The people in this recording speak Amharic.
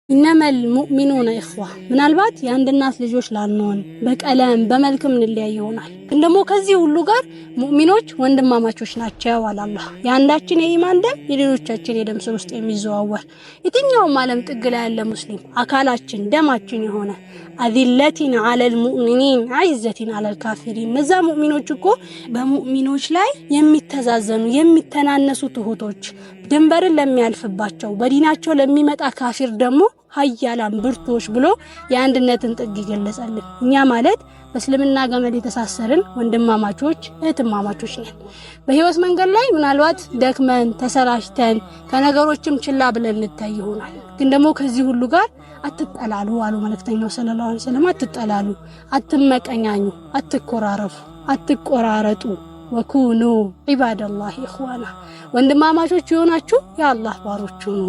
إنما المؤمنون إخوة ምናልባት የአንድ እናት ልጆች ላንሆን በቀለም በመልክም እንለያይ ይሆናል ግን ደግሞ ከዚህ ሁሉ ጋር ሙእሚኖች ወንድማማቾች ናቸው አላህ ያንዳችን የኢማን ደም የሌሎቻችን የደም ስር ውስጥ የሚዘዋወር የትኛውም ዓለም ጥግ ላይ ያለ ሙስሊም አካላችን ደማችን የሆነ አዚለቲን ዐለል ሙእሚኒን ዐይዘቲን ዐለል ካፊሪን እነዛ ሙእሚኖች እኮ በሙእሚኖች ላይ የሚተዛዘኑ የሚተናነሱ ትሁቶች ድንበርን ለሚያልፍባቸው በዲናቸው ለሚመጣ ካፊር ደግሞ ሀያላን ብርቶች ብሎ የአንድነትን ጥግ ይገለጻልን እኛ ማለት በእስልምና ገመድ የተሳሰርን ወንድማማቾች እህትማማቾች ነን በህይወት መንገድ ላይ ምናልባት ደክመን ተሰራሽተን ከነገሮችም ችላ ብለን ልታይ ይሆናል ግን ደግሞ ከዚህ ሁሉ ጋር አትጠላሉ አሉ መልእክተኛው ሰለላሁ ዐለይሂ ወሰለም አትጠላሉ አትመቀኛኙ አትቆራረፉ አትቆራረጡ ወኩኑ ዒባደላህ ኢኽዋና ወንድማማቾች ይሆናችሁ የአላህ ባሮች ሁኑ